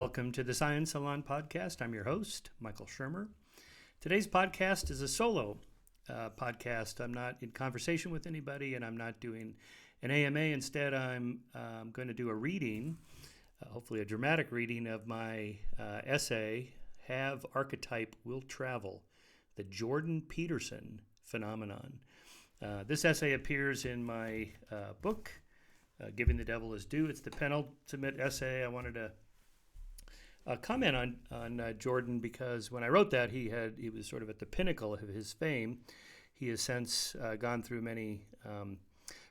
Welcome to the Science Salon Podcast. I'm your host, Michael Shermer. Today's podcast is a solo podcast. I'm not in conversation with anybody, and I'm not doing an AMA. Instead, I'm going to do a reading, hopefully a dramatic reading of my essay, Have Archetype Will Travel, the Jordan Peterson Phenomenon. This essay appears in my book, Giving the Devil His Due. It's the penultimate essay. I wanted to comment on Jordan because when I wrote that, he was sort of at the pinnacle of his fame. He has since gone through many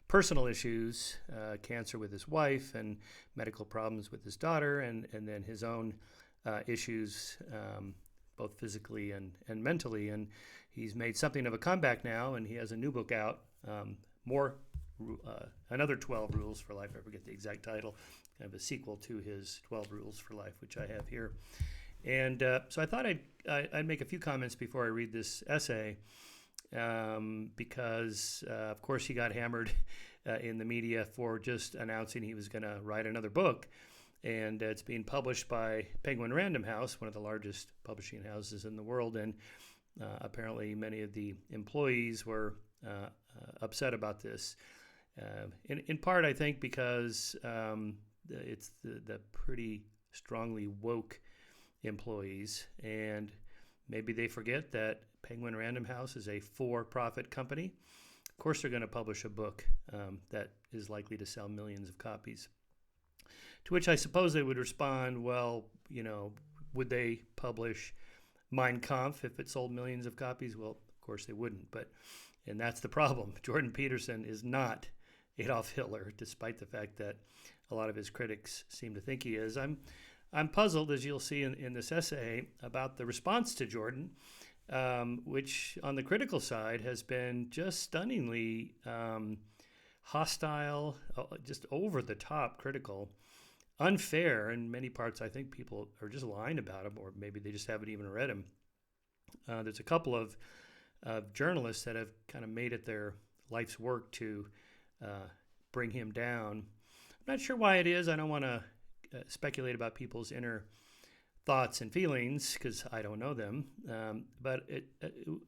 personal issues, cancer with his wife and medical problems with his daughter, and then his own issues, both physically and mentally. And he's made something of a comeback now, and he has a new book out, another 12 Rules for Life. I forget the exact title, kind of a sequel to his 12 Rules for Life, which I have here. And so I thought I'd make a few comments before I read this essay, because, of course, he got hammered in the media for just announcing he was going to write another book. And it's being published by Penguin Random House, one of the largest publishing houses in the world. And apparently many of the employees were upset about this. In part, I think, because it's the pretty strongly woke employees, and maybe they forget that Penguin Random House is a for-profit company. Of course, they're going to publish a book that is likely to sell millions of copies. To which I suppose they would respond, well, would they publish Mein Kampf if it sold millions of copies? Well, of course they wouldn't, and that's the problem. Jordan Peterson is not Adolf Hitler, despite the fact that a lot of his critics seem to think he is. I'm puzzled, as you'll see in this essay, about the response to Jordan, which on the critical side has been just stunningly hostile, just over-the-top critical, unfair in many parts. I think people are just lying about him, or maybe they just haven't even read him. There's a couple of journalists that have kind of made it their life's work to bring him down. I'm not sure why it is. I don't want to speculate about people's inner thoughts and feelings because I don't know them. But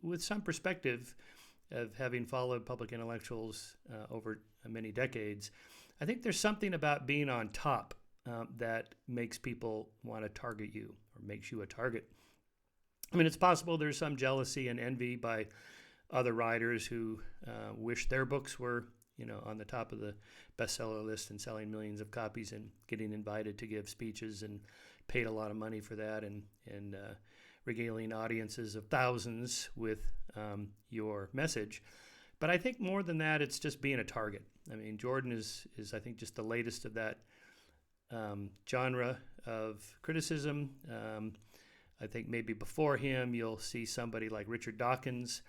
with some perspective of having followed public intellectuals over many decades, I think there's something about being on top that makes people want to target you or makes you a target. I mean, it's possible there's some jealousy and envy by other writers who wish their books were on the top of the bestseller list and selling millions of copies and getting invited to give speeches and paid a lot of money for that and regaling audiences of thousands with your message. But I think more than that, it's just being a target. I mean, Jordan is I think, just the latest of that genre of criticism. I think maybe before him, you'll see somebody like Richard Dawkins.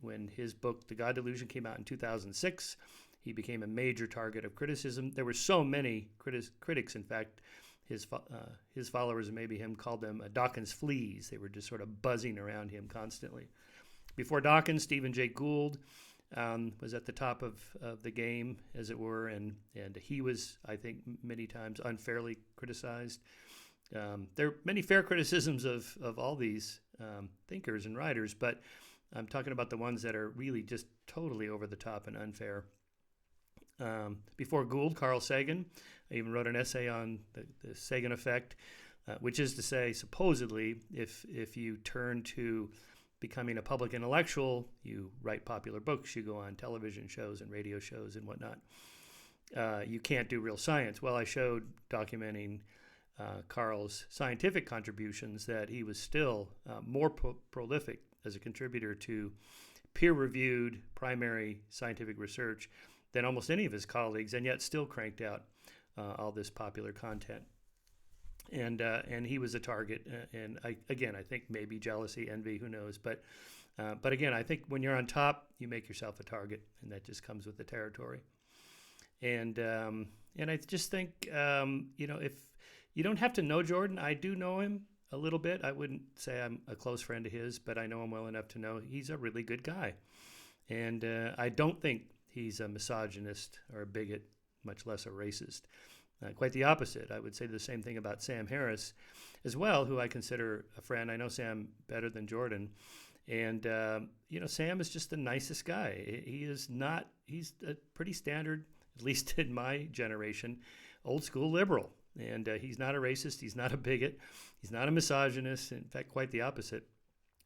When his book, The God Delusion, came out in 2006, he became a major target of criticism. There were so many critics, in fact, his followers, and maybe him, called them Dawkins fleas. They were just sort of buzzing around him constantly. Before Dawkins, Stephen Jay Gould was at the top of the game, as it were, and he was, I think, many times unfairly criticized. There are many fair criticisms of all these thinkers and writers, but I'm talking about the ones that are really just totally over the top and unfair. Before Gould, Carl Sagan. I even wrote an essay on the Sagan effect, which is to say, supposedly, if you turn to becoming a public intellectual, you write popular books, you go on television shows and radio shows and whatnot, you can't do real science. Well, I showed, documenting Carl's scientific contributions, that he was still more prolific as a contributor to peer-reviewed primary scientific research than almost any of his colleagues, and yet still cranked out all this popular content. And he was a target. And I think maybe jealousy, envy, who knows? But again, I think when you're on top, you make yourself a target, and that just comes with the territory. And I just think if you don't have to know Jordan, I do know him a little bit. I wouldn't say I'm a close friend of his, but I know him well enough to know he's a really good guy. And I don't think he's a misogynist or a bigot, much less a racist. Quite the opposite. I would say the same thing about Sam Harris as well, who I consider a friend. I know Sam better than Jordan. And, Sam is just the nicest guy. He's a pretty standard, at least in my generation, old school liberal. And he's not a racist. He's not a bigot. He's not a misogynist. In fact, quite the opposite.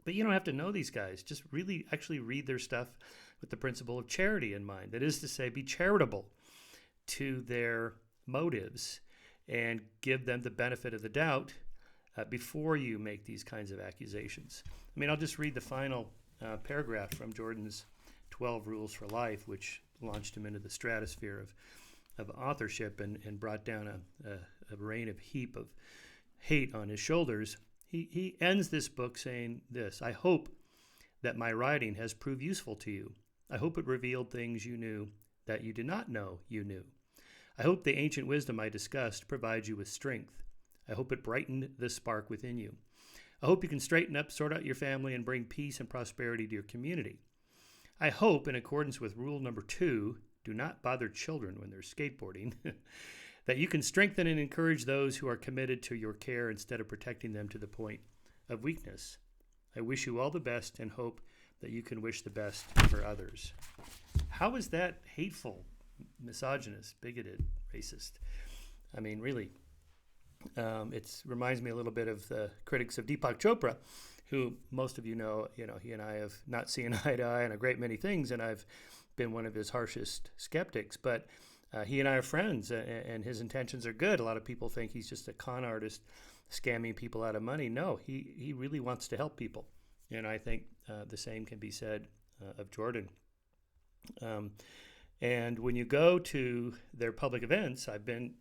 But you don't have to know these guys. Just really actually read their stuff with the principle of charity in mind. That is to say, be charitable to their motives and give them the benefit of the doubt before you make these kinds of accusations. I mean, I'll just read the final paragraph from Jordan's 12 Rules for Life, which launched him into the stratosphere of authorship and brought down a rain of heap of hate on his shoulders. He ends this book saying this: I hope that my writing has proved useful to you. I hope it revealed things you knew that you did not know you knew. I hope the ancient wisdom I discussed provides you with strength. I hope it brightened the spark within you. I hope you can straighten up, sort out your family, and bring peace and prosperity to your community. I hope, in accordance with rule number 2, do not bother children when they're skateboarding, that you can strengthen and encourage those who are committed to your care instead of protecting them to the point of weakness. I wish you all the best and hope that you can wish the best for others. How is that hateful, misogynist, bigoted, racist? I mean, really, it reminds me a little bit of the critics of Deepak Chopra, who most of you know, he and I have not seen eye to eye on a great many things, and I've been one of his harshest skeptics, but he and I are friends, and his intentions are good. A lot of people think he's just a con artist scamming people out of money. No, he really wants to help people, and I think the same can be said of Jordan. And when you go to their public events, I've been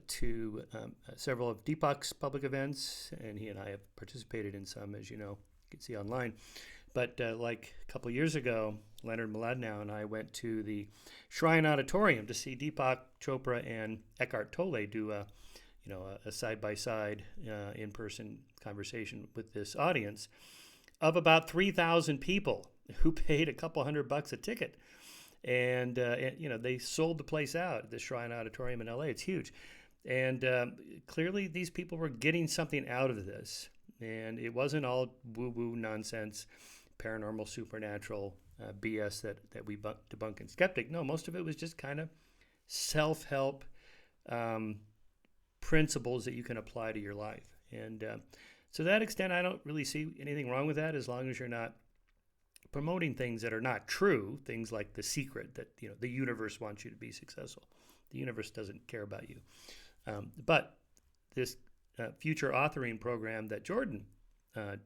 to several of Deepak's public events, and he and I have participated in some, as you know, you can see online. But like a couple years ago, Leonard Mlodinow and I went to the Shrine Auditorium to see Deepak Chopra and Eckhart Tolle do a side-by-side in-person conversation with this audience of about 3,000 people who paid a couple $100 a ticket. And they sold the place out at the Shrine Auditorium in LA. It's huge. And clearly these people were getting something out of this. And it wasn't all woo-woo nonsense, paranormal, supernatural BS that we debunk in Skeptic. No, most of it was just kind of self-help principles that you can apply to your life. And to that extent, I don't really see anything wrong with that, as long as you're not promoting things that are not true, things like The Secret, that the universe wants you to be successful. The universe doesn't care about you. But this future authoring program that Jordan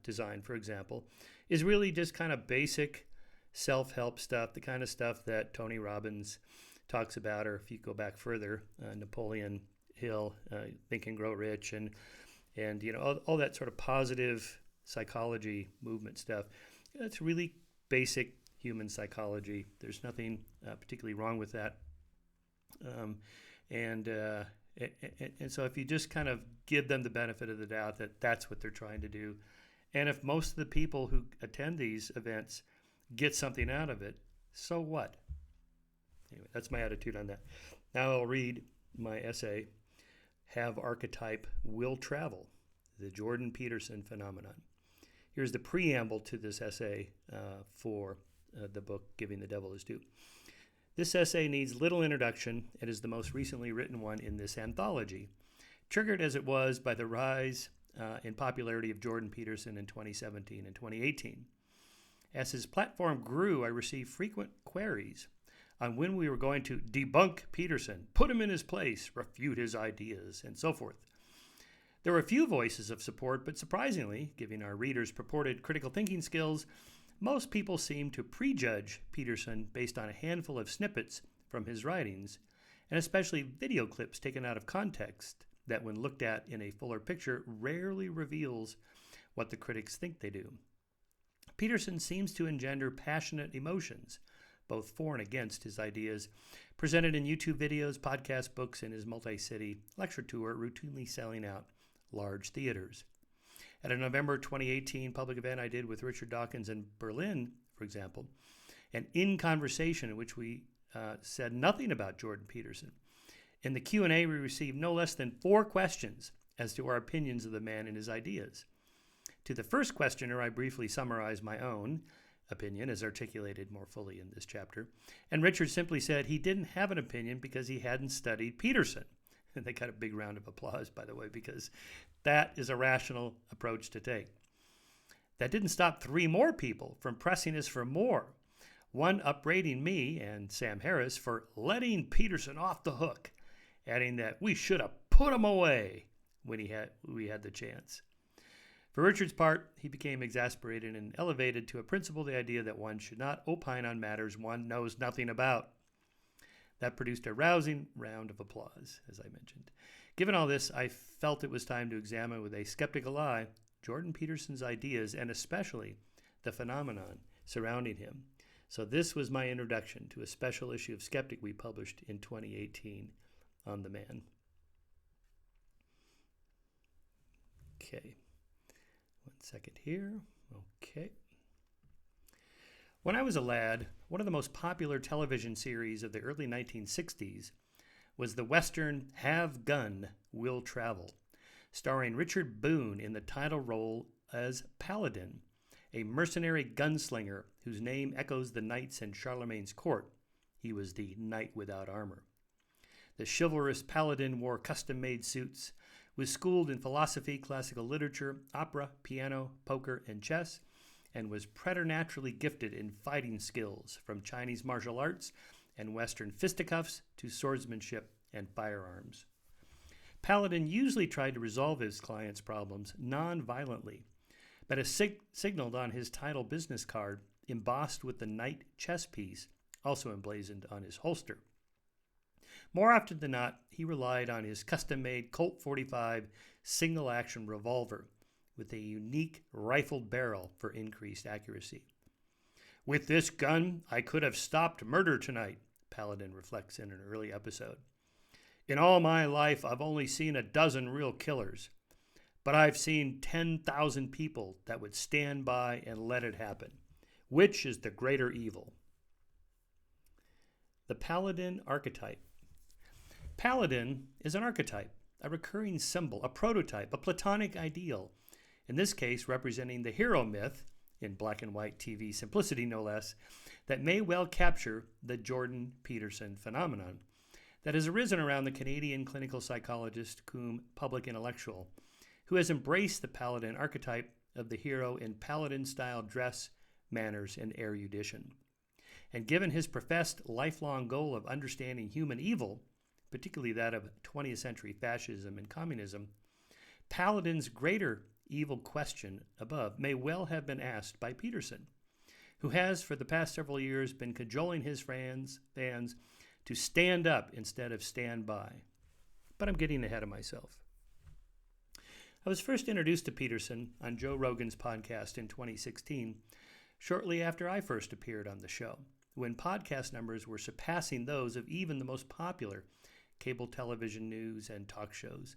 designed, for example, is really just kind of basic self-help stuff, the kind of stuff that Tony Robbins talks about, or if you go back further, Napoleon Hill, Think and Grow Rich, and all that sort of positive psychology movement stuff. It's really basic human psychology. There's nothing particularly wrong with that. And so if you just kind of give them the benefit of the doubt that that's what they're trying to do, and if most of the people who attend these events get something out of it, so what? Anyway, that's my attitude on that. Now I'll read my essay, Have Archetype Will Travel? The Jordan Peterson Phenomenon. Here's the preamble to this essay for the book, Giving the Devil His Due. This essay needs little introduction and is the most recently written one in this anthology, triggered as it was by the rise in popularity of Jordan Peterson in 2017 and 2018. As his platform grew, I received frequent queries on when we were going to debunk Peterson, put him in his place, refute his ideas, and so forth. There were a few voices of support, but surprisingly, given our readers' purported critical thinking skills, most people seemed to prejudge Peterson based on a handful of snippets from his writings, and especially video clips taken out of context that, when looked at in a fuller picture, rarely reveals what the critics think they do. Peterson seems to engender passionate emotions, both for and against his ideas, presented in YouTube videos, podcasts, books, and his multi-city lecture tour, routinely selling out large theaters. At a November 2018 public event I did with Richard Dawkins in Berlin, for example, and in conversation in which we said nothing about Jordan Peterson, In the Q&A, we received no less than 4 questions as to our opinions of the man and his ideas. To the first questioner, I briefly summarized my own opinion, as articulated more fully in this chapter, and Richard simply said he didn't have an opinion because he hadn't studied Peterson. And they got a big round of applause, by the way, because that is a rational approach to take. That didn't stop 3 more people from pressing us for more, one upbraiding me and Sam Harris for letting Peterson off the hook, adding that we should have put him away when we had the chance. For Richard's part, he became exasperated and elevated to a principle the idea that one should not opine on matters one knows nothing about. That produced a rousing round of applause, as I mentioned. Given all this, I felt it was time to examine with a skeptical eye Jordan Peterson's ideas and especially the phenomenon surrounding him. So this was my introduction to a special issue of Skeptic we published in 2018 on the man. Okay. One second here. Okay. When I was a lad, one of the most popular television series of the early 1960s was the Western Have Gun, Will Travel, starring Richard Boone in the title role as Paladin, a mercenary gunslinger whose name echoes the knights in Charlemagne's court. He was the knight without armor. The chivalrous Paladin wore custom-made suits, was schooled in philosophy, classical literature, opera, piano, poker, and chess, and was preternaturally gifted in fighting skills, from Chinese martial arts and Western fisticuffs to swordsmanship and firearms. Paladin usually tried to resolve his clients' problems non-violently, but as signaled on his title business card, embossed with the knight chess piece, also emblazoned on his holster. More often than not, he relied on his custom-made Colt 45 single-action revolver with a unique rifled barrel for increased accuracy. "With this gun, I could have stopped murder tonight," Paladin reflects in an early episode. "In all my life, I've only seen a dozen real killers, but I've seen 10,000 people that would stand by and let it happen. Which is the greater evil?" The Paladin Archetype. Paladin is an archetype, a recurring symbol, a prototype, a Platonic ideal, in this case representing the hero myth, in black and white TV simplicity no less, that may well capture the Jordan Peterson phenomenon that has arisen around the Canadian clinical psychologist cum public intellectual, who has embraced the Paladin archetype of the hero in Paladin-style dress, manners, and erudition. And given his professed lifelong goal of understanding human evil, particularly that of 20th century fascism and communism, Paladin's greater evil question above may well have been asked by Peterson, who has for the past several years been cajoling his fans to stand up instead of stand by. But I'm getting ahead of myself. I was first introduced to Peterson on Joe Rogan's podcast in 2016, shortly after I first appeared on the show, when podcast numbers were surpassing those of even the most popular cable television news and talk shows,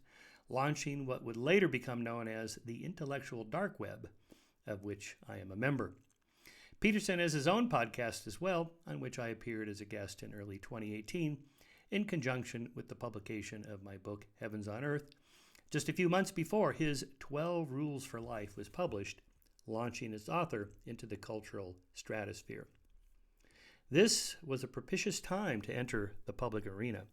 launching what would later become known as the intellectual dark web, of which I am a member. Peterson has his own podcast as well, on which I appeared as a guest in early 2018, in conjunction with the publication of my book, Heavens on Earth, just a few months before his 12 Rules for Life was published, launching its author into the cultural stratosphere. This was a propitious time to enter the public arena,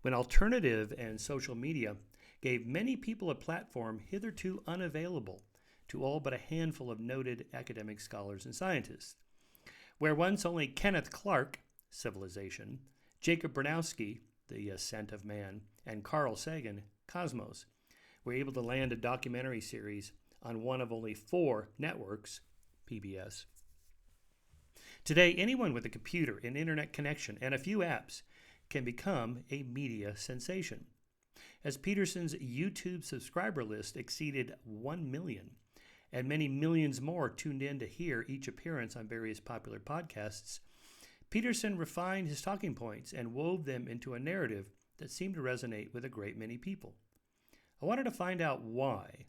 when alternative and social media gave many people a platform hitherto unavailable to all but a handful of noted academic scholars and scientists. Where once only Kenneth Clark, Civilization, Jacob Bronowski, The Ascent of Man, and Carl Sagan, Cosmos, were able to land a documentary series on one of only 4 networks, PBS. Today, anyone with a computer, an internet connection, and a few apps can become a media sensation. As Peterson's YouTube subscriber list exceeded 1 million, and many millions more tuned in to hear each appearance on various popular podcasts, Peterson refined his talking points and wove them into a narrative that seemed to resonate with a great many people. I wanted to find out why.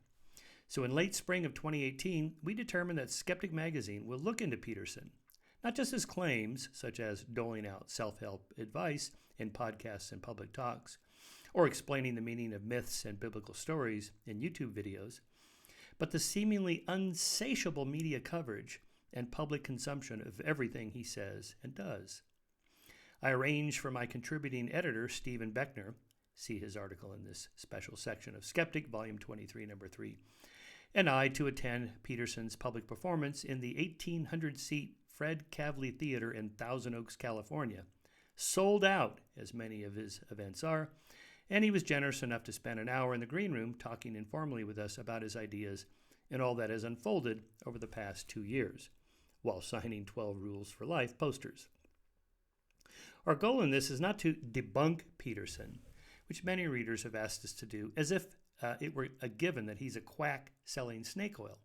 So in late spring of 2018, we determined that Skeptic magazine will look into Peterson, not just his claims, such as doling out self-help advice in podcasts and public talks, or explaining the meaning of myths and biblical stories in YouTube videos, but the seemingly unsatiable media coverage and public consumption of everything he says and does. I arranged for my contributing editor, Stephen Beckner, see his article in this special section of Skeptic, Volume 23, Number 3, and I to attend Peterson's public performance in the 1,800-seat Fred Kavli Theater in Thousand Oaks, California. Sold out, as many of his events are, and he was generous enough to spend an hour in the green room talking informally with us about his ideas and all that has unfolded over the past 2 years, while signing 12 Rules for Life posters. Our goal in this is not to debunk Peterson, which many readers have asked us to do, as if it were a given that he's a quack selling snake oil,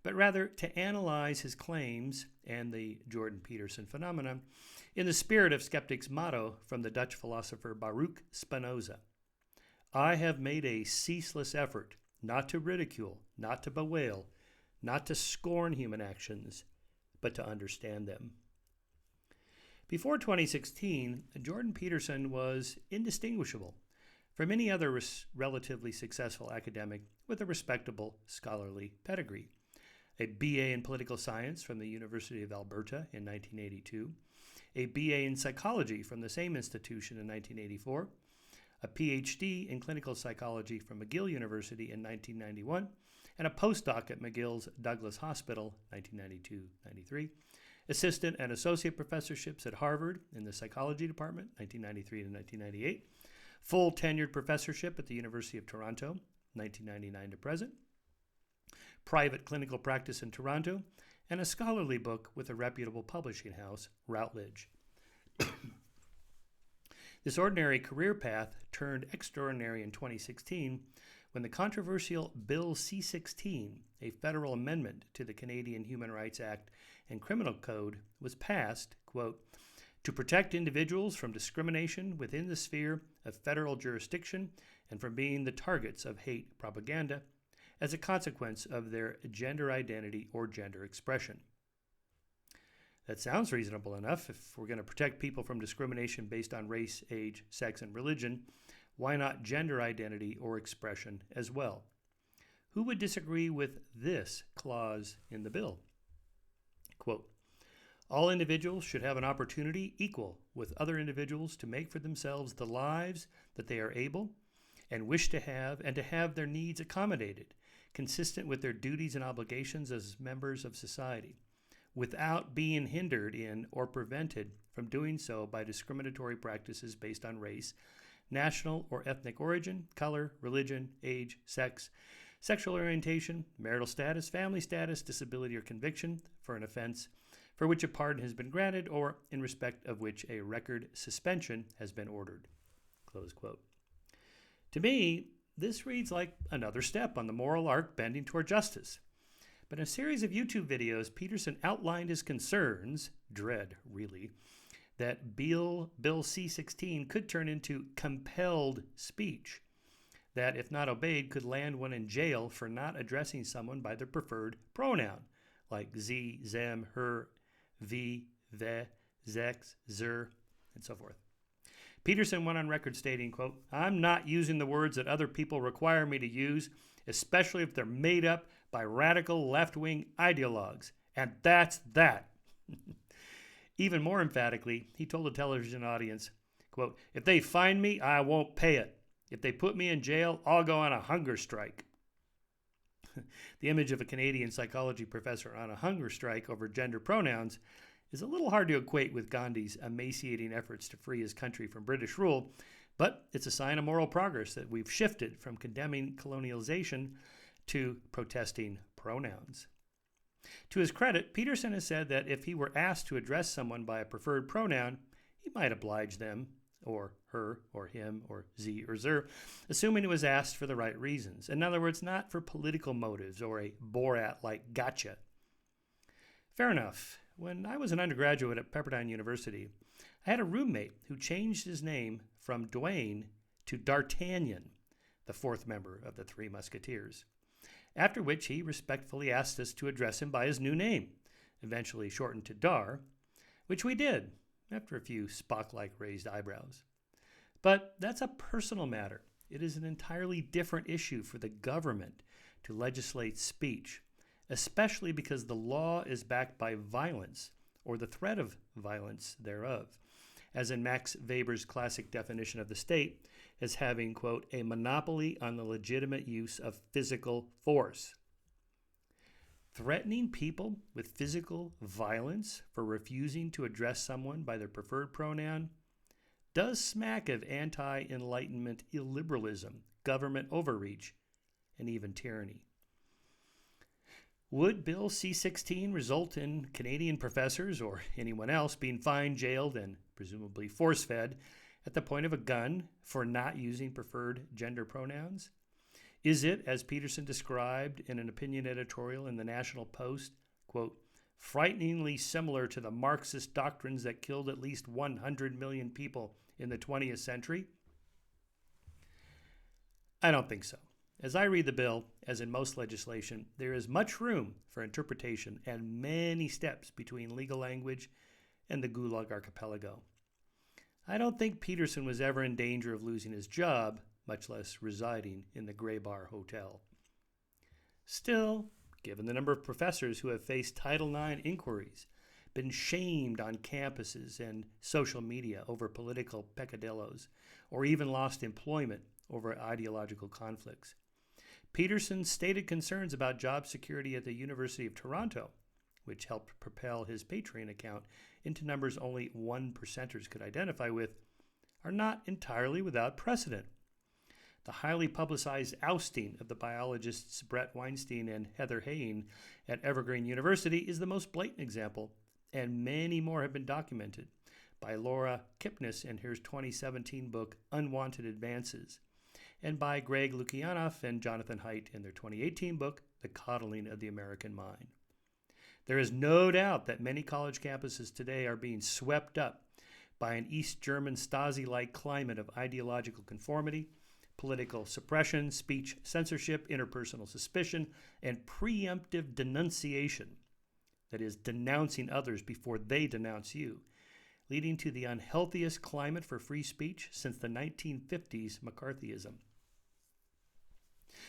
but rather to analyze his claims and the Jordan Peterson phenomenon in the spirit of Skeptic's motto from the Dutch philosopher Baruch Spinoza. I have made a ceaseless effort not to ridicule, not to bewail, not to scorn human actions, but to understand them. Before 2016, Jordan Peterson was indistinguishable from any other relatively successful academic with a respectable scholarly pedigree. A BA in political science from the University of Alberta in 1982, a BA in psychology from the same institution in 1984, a PhD in clinical psychology from McGill University in 1991, and a postdoc at McGill's Douglas Hospital, 1992-93, assistant and associate professorships at Harvard in the psychology department, 1993 to 1998, full tenured professorship at the University of Toronto, 1999 to present, private clinical practice in Toronto, and a scholarly book with a reputable publishing house, Routledge. This ordinary career path turned extraordinary in 2016 when the controversial Bill C-16, a federal amendment to the Canadian Human Rights Act and Criminal Code, was passed, quote, to protect individuals from discrimination within the sphere of federal jurisdiction and from being the targets of hate propaganda as a consequence of their gender identity or gender expression. That sounds reasonable enough. If we're going to protect people from discrimination based on race, age, sex, and religion, why not gender identity or expression as well? Who would disagree with this clause in the bill? Quote, all individuals should have an opportunity equal with other individuals to make for themselves the lives that they are able and wish to have, and to have their needs accommodated, consistent with their duties and obligations as members of society, without being hindered in or prevented from doing so by discriminatory practices based on race, national or ethnic origin, color, religion, age, sex, sexual orientation, marital status, family status, disability, or conviction for an offense for which a pardon has been granted or in respect of which a record suspension has been ordered. Close quote. To me, this reads like another step on the moral arc bending toward justice. But in a series of YouTube videos, Peterson outlined his concerns, dread really, that Bill C-16 could turn into compelled speech, that if not obeyed could land one in jail for not addressing someone by their preferred pronoun, like sie, them, her, vi, the, zex, zer, and so forth. Peterson went on record stating, quote, I'm not using the words that other people require me to use, especially if they're made up by radical left-wing ideologues. And that's that. Even more emphatically, he told the television audience, quote, if they find me, I won't pay it. If they put me in jail, I'll go on a hunger strike. The image of a Canadian psychology professor on a hunger strike over gender pronouns is a little hard to equate with Gandhi's emaciating efforts to free his country from British rule, but it's a sign of moral progress that we've shifted from condemning colonialization to protesting pronouns. To his credit, Peterson has said that if he were asked to address someone by a preferred pronoun, he might oblige them, or her, or him, or sie, or zer, assuming it was asked for the right reasons. In other words, not for political motives or a Borat-like gotcha. Fair enough. When I was an undergraduate at Pepperdine University, I had a roommate who changed his name from Dwayne to D'Artagnan, the fourth member of the Three Musketeers, after which he respectfully asked us to address him by his new name, eventually shortened to Dar, which we did, after a few Spock-like raised eyebrows. But that's a personal matter. It is an entirely different issue for the government to legislate speech, especially because the law is backed by violence or the threat of violence thereof, as in Max Weber's classic definition of the state as having, quote, a monopoly on the legitimate use of physical force. Threatening people with physical violence for refusing to address someone by their preferred pronoun does smack of anti-Enlightenment illiberalism, government overreach, and even tyranny. Would Bill C-16 result in Canadian professors or anyone else being fined, jailed, and presumably force-fed at the point of a gun for not using preferred gender pronouns? Is it, as Peterson described in an opinion editorial in the National Post, quote, frighteningly similar to the Marxist doctrines that killed at least 100 million people in the 20th century? I don't think so. As I read the bill, as in most legislation, there is much room for interpretation and many steps between legal language and the Gulag archipelago. I don't think Peterson was ever in danger of losing his job, much less residing in the Gray Bar Hotel. Still, given the number of professors who have faced Title IX inquiries, been shamed on campuses and social media over political peccadillos, or even lost employment over ideological conflicts, Peterson stated concerns about job security at the University of Toronto, which helped propel his Patreon account into numbers only 1%ers could identify with, are not entirely without precedent. The highly publicized ousting of the biologists Brett Weinstein and Heather Haying at Evergreen University is the most blatant example, and many more have been documented by Laura Kipnis in her 2017 book Unwanted Advances, and by Greg Lukianoff and Jonathan Haidt in their 2018 book The Coddling of the American Mind. There is no doubt that many college campuses today are being swept up by an East German Stasi-like climate of ideological conformity, political suppression, speech censorship, interpersonal suspicion, and preemptive denunciation, that is, denouncing others before they denounce you, leading to the unhealthiest climate for free speech since the 1950s McCarthyism.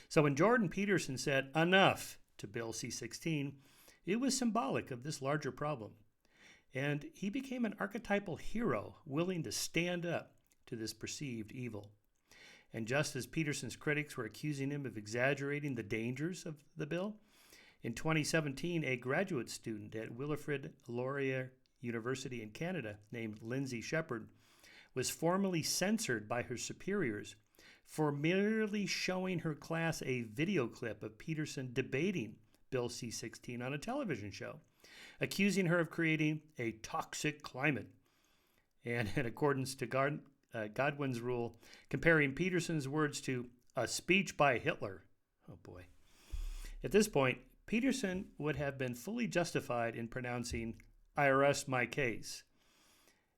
So when Jordan Peterson said enough to Bill C-16, it was symbolic of this larger problem, and he became an archetypal hero willing to stand up to this perceived evil. And just as Peterson's critics were accusing him of exaggerating the dangers of the bill, in 2017, a graduate student at Wilfrid Laurier University in Canada named Lindsay Shepard was formally censored by her superiors for merely showing her class a video clip of Peterson debating Bill C-16 on a television show, accusing her of creating a toxic climate. And in accordance to Godwin's rule, comparing Peterson's words to a speech by Hitler. Oh boy. At this point, Peterson would have been fully justified in pronouncing, I rest my case.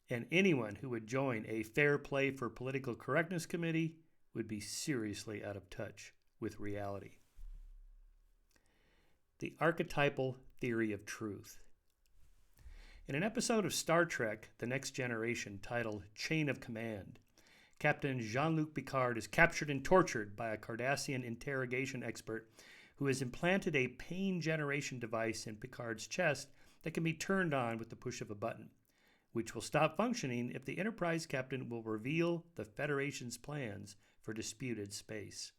And anyone who would join a Fair Play for Political Correctness committee would be seriously out of touch with reality. The archetypal theory of truth. In an episode of Star Trek, The Next Generation, titled Chain of Command, Captain Jean-Luc Picard is captured and tortured by a Cardassian interrogation expert who has implanted a pain generation device in Picard's chest that can be turned on with the push of a button, which will stop functioning if the Enterprise captain will reveal the Federation's plans for disputed space.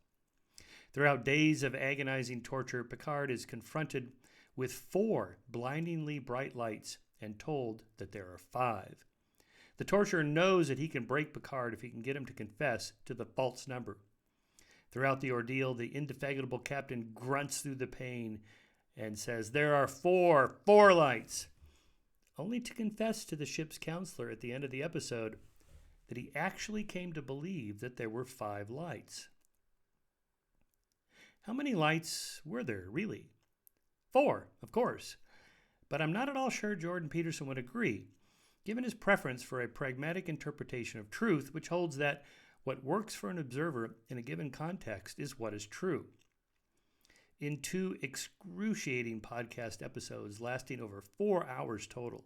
Throughout days of agonizing torture, Picard is confronted with 4 blindingly bright lights and told that there are 5. The torturer knows that he can break Picard if he can get him to confess to the false number. Throughout the ordeal, the indefatigable captain grunts through the pain and says, there are 4 lights, only to confess to the ship's counselor at the end of the episode that he actually came to believe that there were 5 lights. How many lights were there, really? 4, of course. But I'm not at all sure Jordan Peterson would agree, given his preference for a pragmatic interpretation of truth, which holds that what works for an observer in a given context is what is true. In 2 excruciating podcast episodes lasting over 4 hours total,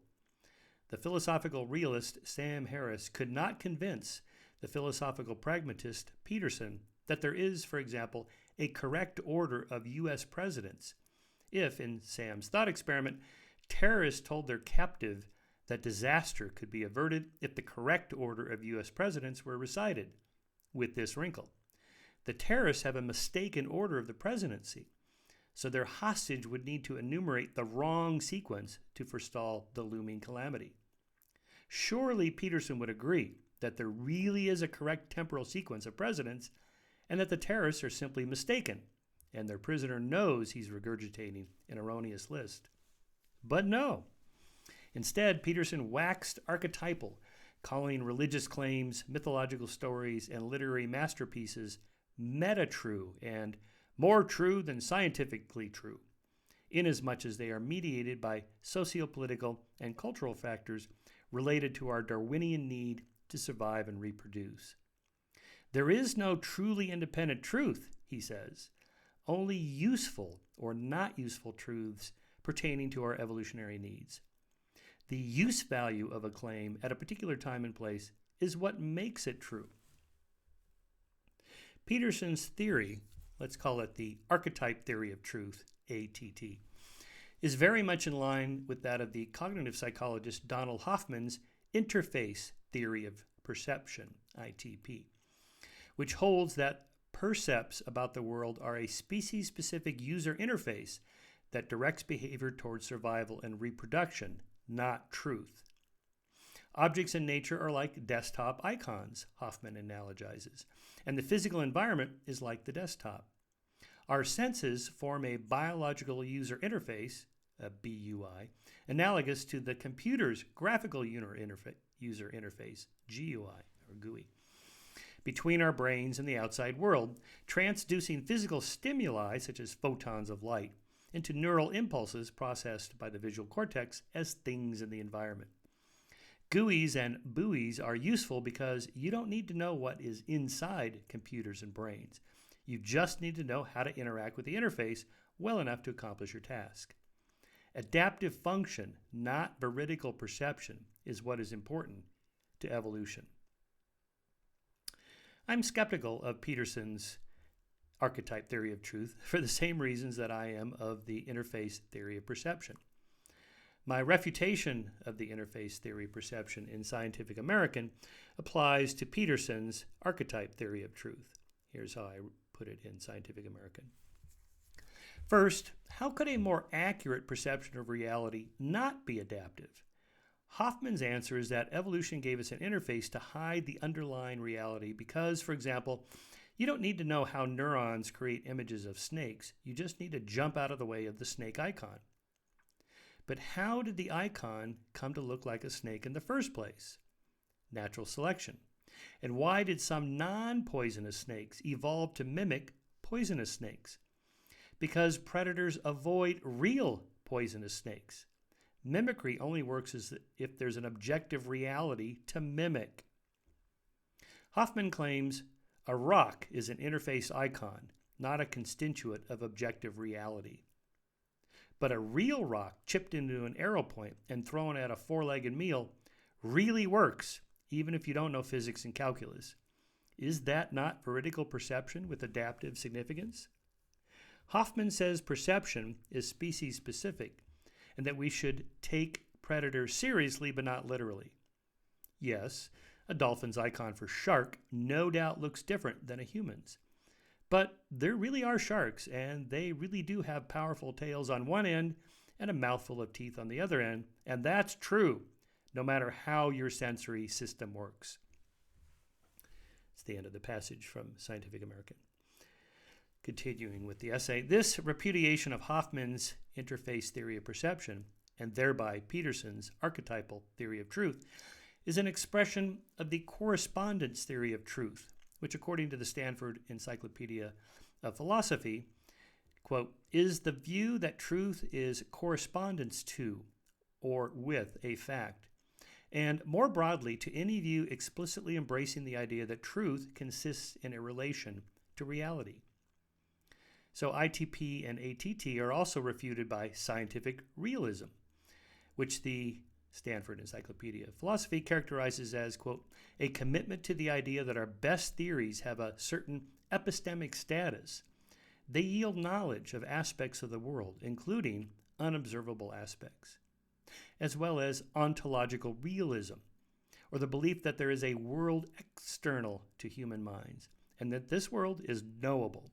the philosophical realist Sam Harris could not convince the philosophical pragmatist Peterson that there is, for example, a correct order of U.S. presidents if, in Sam's thought experiment, terrorists told their captive that disaster could be averted if the correct order of U.S. presidents were recited, with this wrinkle. The terrorists have a mistaken order of the presidency, so their hostage would need to enumerate the wrong sequence to forestall the looming calamity. Surely Peterson would agree that there really is a correct temporal sequence of presidents and that the terrorists are simply mistaken, and their prisoner knows he's regurgitating an erroneous list. But no. Instead, Peterson waxed archetypal, calling religious claims, mythological stories, and literary masterpieces meta-true and more true than scientifically true, inasmuch as they are mediated by socio-political and cultural factors related to our Darwinian need to survive and reproduce. There is no truly independent truth, he says, only useful or not useful truths pertaining to our evolutionary needs. The use value of a claim at a particular time and place is what makes it true. Peterson's theory, let's call it the archetype theory of truth, ATT, is very much in line with that of the cognitive psychologist Donald Hoffman's interface theory of perception, ITP, which holds that percepts about the world are a species-specific user interface that directs behavior towards survival and reproduction, not truth. Objects in nature are like desktop icons, Hoffman analogizes, and the physical environment is like the desktop. Our senses form a biological user interface, a BUI, analogous to the computer's graphical user interface, GUI, or GUI, between our brains and the outside world, transducing physical stimuli, such as photons of light, into neural impulses processed by the visual cortex as things in the environment. GUIs and buoys are useful because you don't need to know what is inside computers and brains. You just need to know how to interact with the interface well enough to accomplish your task. Adaptive function, not veridical perception, is what is important to evolution. I'm skeptical of Peterson's archetype theory of truth for the same reasons that I am of the interface theory of perception. My refutation of the interface theory of perception in Scientific American applies to Peterson's archetype theory of truth. Here's how I put it in Scientific American. First, how could a more accurate perception of reality not be adaptive? Hoffman's answer is that evolution gave us an interface to hide the underlying reality because, for example, you don't need to know how neurons create images of snakes. You just need to jump out of the way of the snake icon. But how did the icon come to look like a snake in the first place? Natural selection. And why did some non-poisonous snakes evolve to mimic poisonous snakes? Because predators avoid real poisonous snakes. Mimicry only works if there's an objective reality to mimic. Hoffman claims a rock is an interface icon, not a constituent of objective reality. But a real rock chipped into an arrow point and thrown at a four-legged meal really works, even if you don't know physics and calculus. Is that not veridical perception with adaptive significance? Hoffman says perception is species-specific and that we should take predators seriously but not literally. Yes, a dolphin's icon for shark no doubt looks different than a human's. But there really are sharks, and they really do have powerful tails on one end and a mouthful of teeth on the other end, and that's true, no matter how your sensory system works. It's the end of the passage from Scientific American. Continuing with the essay, this repudiation of Hoffman's interface theory of perception, and thereby Peterson's archetypal theory of truth, is an expression of the correspondence theory of truth, which, according to the Stanford Encyclopedia of Philosophy, quote, is the view that truth is correspondence to or with a fact, and more broadly to any view explicitly embracing the idea that truth consists in a relation to reality. So ITP and ATT are also refuted by scientific realism, which the Stanford Encyclopedia. Philosophy characterizes as, quote, a commitment to the idea that our best theories have a certain epistemic status. They yield knowledge of aspects of the world, including unobservable aspects, as well as ontological realism, or the belief that there is a world external to human minds, and that this world is knowable.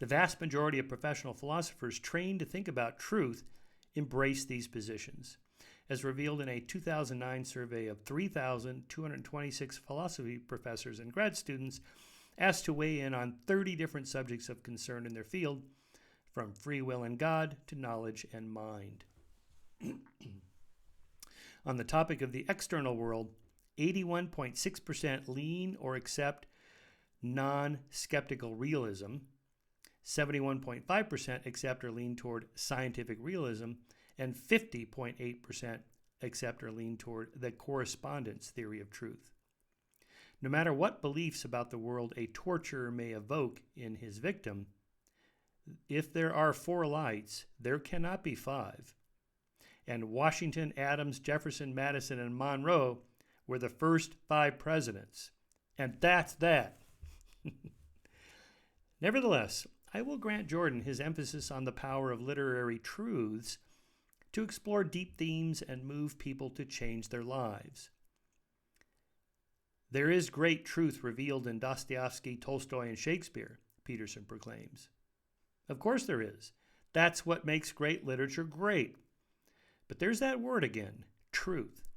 The vast majority of professional philosophers trained to think about truth embrace these positions, as revealed in a 2009 survey of 3,226 philosophy professors and grad students asked to weigh in on 30 different subjects of concern in their field, from free will and God to knowledge and mind. On the topic of the external world, 81.6% lean or accept non-skeptical realism, 71.5% accept or lean toward scientific realism, and 50.8% accept or lean toward the correspondence theory of truth. No matter what beliefs about the world a torturer may evoke in his victim, if there are 4 lights, there cannot be 5. And Washington, Adams, Jefferson, Madison, and Monroe were the first 5 presidents. And that's that. Nevertheless, I will grant Jordan his emphasis on the power of literary truths to explore deep themes and move people to change their lives. There is great truth revealed in Dostoevsky, Tolstoy, and Shakespeare, Peterson proclaims. Of course there is. That's what makes great literature great. But there's that word again, truth.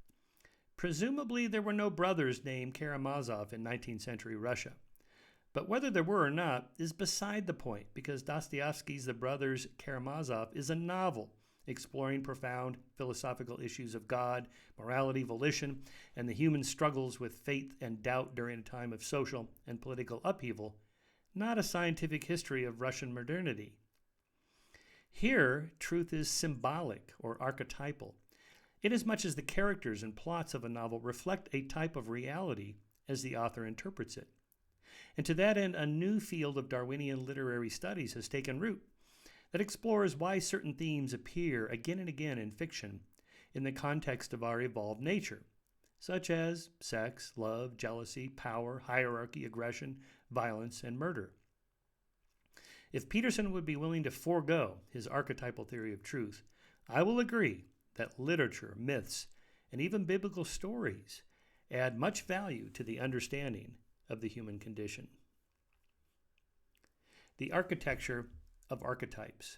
Presumably there were no brothers named Karamazov in 19th century Russia. But whether there were or not is beside the point, because Dostoevsky's The Brothers Karamazov is a novel exploring profound philosophical issues of God, morality, volition, and the human struggles with faith and doubt during a time of social and political upheaval, not a scientific history of Russian modernity. Here, truth is symbolic or archetypal, inasmuch as the characters and plots of a novel reflect a type of reality as the author interprets it. And to that end, a new field of Darwinian literary studies has taken root that explores why certain themes appear again and again in fiction in the context of our evolved nature, such as sex, love, jealousy, power, hierarchy, aggression, violence, and murder. If Peterson would be willing to forego his archetypal theory of truth, I will agree that literature, myths, and even biblical stories add much value to the understanding of the human condition. The architecture of archetypes.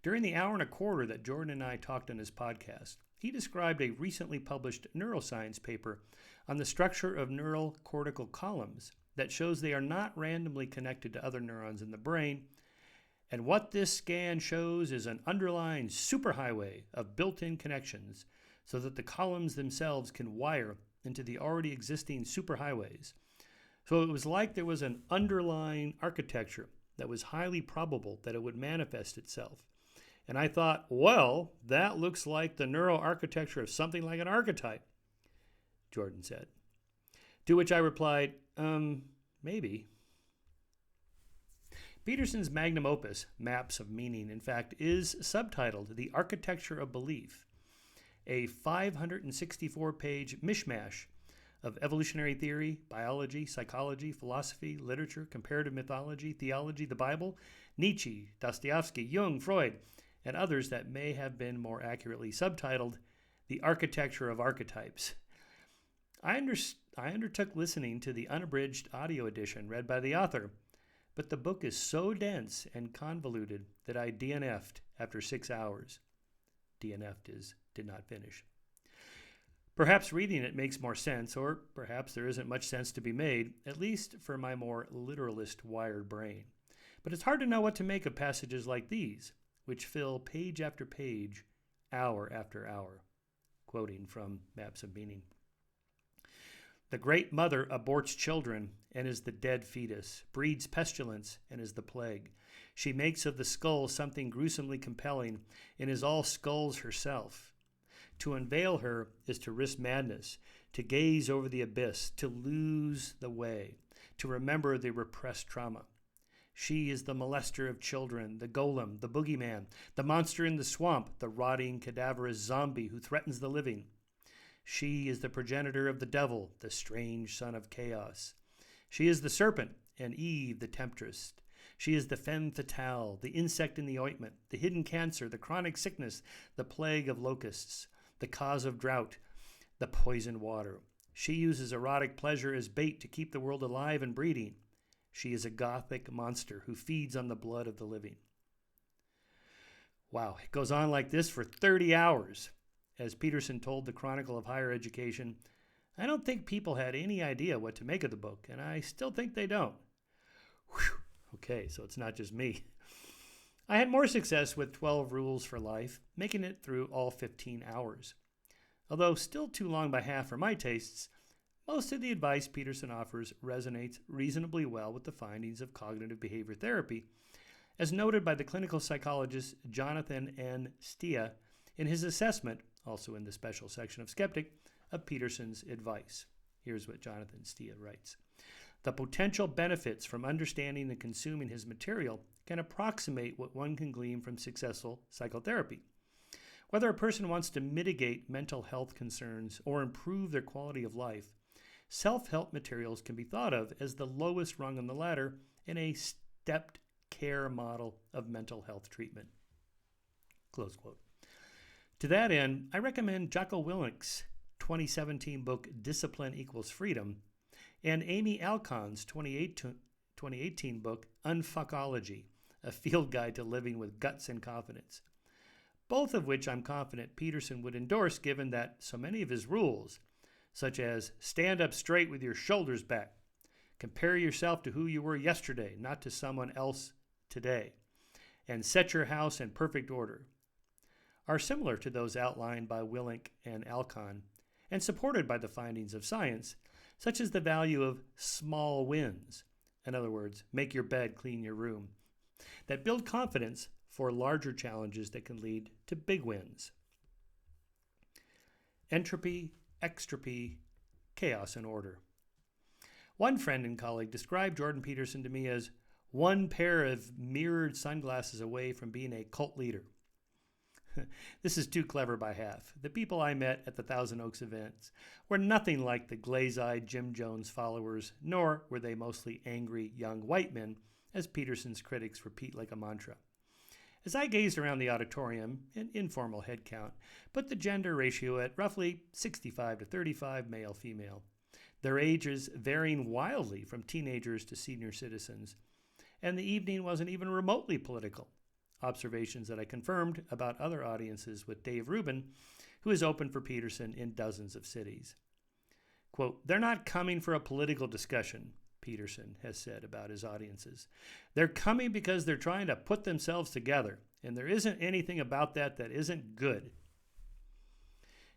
During the hour and a quarter that Jordan and I talked on his podcast, he described a recently published neuroscience paper on the structure of neural cortical columns that shows they are not randomly connected to other neurons in the brain, and what this scan shows is an underlying superhighway of built-in connections so that the columns themselves can wire into the already existing superhighways. So it was like there was an underlying architecture that was highly probable that it would manifest itself. And I thought, well, that looks like the neural architecture of something like an archetype, Jordan said. To which I replied, maybe. Peterson's magnum opus, Maps of Meaning, in fact, is subtitled The Architecture of Belief, a 564-page mishmash of evolutionary theory, biology, psychology, philosophy, literature, comparative mythology, theology, the Bible, Nietzsche, Dostoevsky, Jung, Freud, and others that may have been more accurately subtitled The Architecture of Archetypes. I undertook listening to the unabridged audio edition read by the author, but the book is so dense and convoluted that I DNF'd after 6 hours. DNF'd is did not finish. Perhaps reading it makes more sense, or perhaps there isn't much sense to be made, at least for my more literalist wired brain. But it's hard to know what to make of passages like these, which fill page after page, hour after hour. Quoting from Maps of Meaning. The great mother aborts children and is the dead fetus, breeds pestilence and is the plague. She makes of the skull something gruesomely compelling and is all skulls herself. To unveil her is to risk madness, to gaze over the abyss, to lose the way, to remember the repressed trauma. She is the molester of children, the golem, the boogeyman, the monster in the swamp, the rotting, cadaverous zombie who threatens the living. She is the progenitor of the devil, the strange son of chaos. She is the serpent, and Eve the temptress. She is the femme fatale, the insect in the ointment, the hidden cancer, the chronic sickness, the plague of locusts, the cause of drought, the poisoned water. She uses erotic pleasure as bait to keep the world alive and breeding. She is a gothic monster who feeds on the blood of the living. Wow, it goes on like this for 30 hours. As Peterson told the Chronicle of Higher Education, I don't think people had any idea what to make of the book, and I still think they don't. Whew. Okay, so it's not just me. I had more success with 12 Rules for Life, making it through all 15 hours. Although still too long by half for my tastes, most of the advice Peterson offers resonates reasonably well with the findings of cognitive behavior therapy, as noted by the clinical psychologist Jonathan N. Stia in his assessment, also in the special section of Skeptic, of Peterson's advice. Here's what Jonathan Stia writes. The potential benefits from understanding and consuming his material can approximate what one can glean from successful psychotherapy. Whether a person wants to mitigate mental health concerns or improve their quality of life, self-help materials can be thought of as the lowest rung on the ladder in a stepped care model of mental health treatment. Close quote. To that end, I recommend Jocko Willink's 2017 book Discipline Equals Freedom and Amy Alcon's 2018 book Unfuckology, a field guide to living with guts and confidence. Both of which I'm confident Peterson would endorse given that so many of his rules, such as stand up straight with your shoulders back, compare yourself to who you were yesterday, not to someone else today, and set your house in perfect order, are similar to those outlined by Willink and Alcon and supported by the findings of science, such as the value of small wins, in other words, make your bed, clean your room, that build confidence for larger challenges that can lead to big wins. Entropy, extropy, chaos, and order. One friend and colleague described Jordan Peterson to me as one pair of mirrored sunglasses away from being a cult leader. This is too clever by half. The people I met at the Thousand Oaks events were nothing like the glaze-eyed Jim Jones followers, nor were they mostly angry young white men, as Peterson's critics repeat like a mantra. As I gazed around the auditorium, an informal head count put the gender ratio at roughly 65 to 35 male-female, their ages varying wildly from teenagers to senior citizens, and the evening wasn't even remotely political. Observations that I confirmed about other audiences with Dave Rubin, who is open for Peterson in dozens of cities. Quote, they're not coming for a political discussion, Peterson has said about his audiences. They're coming because they're trying to put themselves together, and there isn't anything about that isn't good.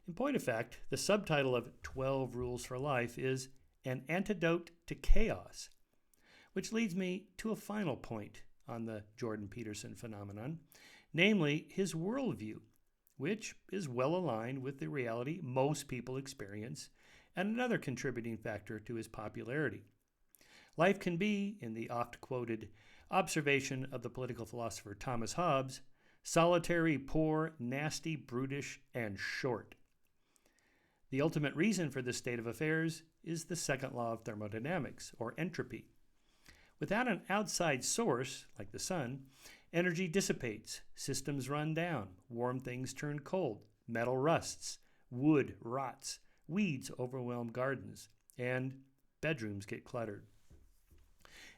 In point of fact, the subtitle of 12 Rules for Life is An Antidote to Chaos, which leads me to a final point on the Jordan Peterson phenomenon, namely his worldview, which is well aligned with the reality most people experience and another contributing factor to his popularity. Life can be, in the oft-quoted observation of the political philosopher Thomas Hobbes, solitary, poor, nasty, brutish, and short. The ultimate reason for this state of affairs is the second law of thermodynamics, or entropy. Without an outside source, like the sun, energy dissipates, systems run down, warm things turn cold, metal rusts, wood rots, weeds overwhelm gardens, and bedrooms get cluttered.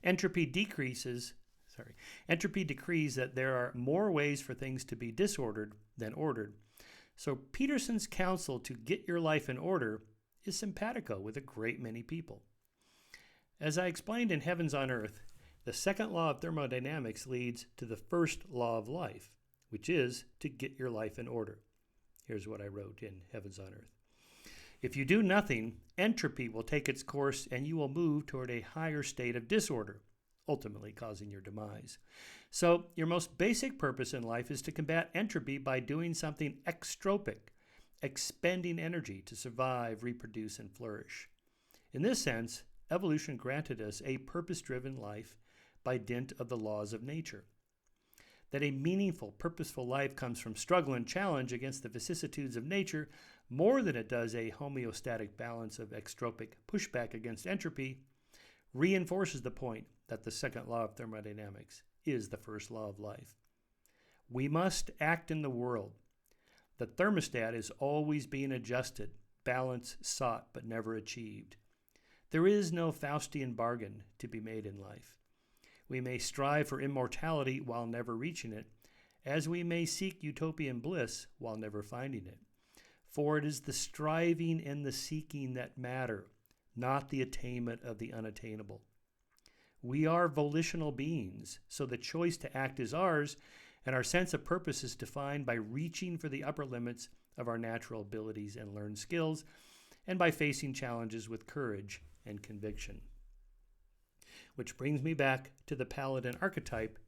Entropy decrees that there are more ways for things to be disordered than ordered. So Peterson's counsel to get your life in order is simpatico with a great many people. As I explained in Heavens on Earth, the second law of thermodynamics leads to the first law of life, which is to get your life in order. Here's what I wrote in Heavens on Earth. If you do nothing, entropy will take its course and you will move toward a higher state of disorder, ultimately causing your demise. So your most basic purpose in life is to combat entropy by doing something extropic, expending energy to survive, reproduce, and flourish. In this sense, evolution granted us a purpose-driven life by dint of the laws of nature. That a meaningful, purposeful life comes from struggle and challenge against the vicissitudes of nature more than it does a homeostatic balance of extropic pushback against entropy, reinforces the point that the second law of thermodynamics is the first law of life. We must act in the world. The thermostat is always being adjusted, balance sought but never achieved. There is no Faustian bargain to be made in life. We may strive for immortality while never reaching it, as we may seek utopian bliss while never finding it. For it is the striving and the seeking that matter, not the attainment of the unattainable. We are volitional beings, so the choice to act is ours, and our sense of purpose is defined by reaching for the upper limits of our natural abilities and learned skills, and by facing challenges with courage and conviction. Which brings me back to the paladin archetype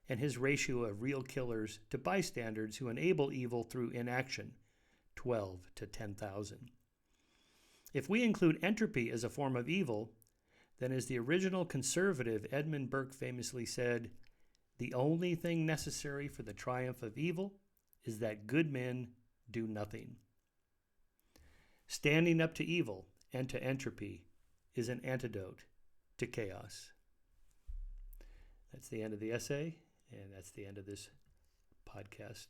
and his ratio of real killers to bystanders who enable evil through inaction, 12 to 10,000. If we include entropy as a form of evil, then as the original conservative Edmund Burke famously said, the only thing necessary for the triumph of evil is that good men do nothing. Standing up to evil and to entropy is an antidote to chaos. That's the end of the essay, and that's the end of this podcast.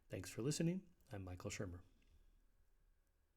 Thanks for listening. I'm Michael Shermer.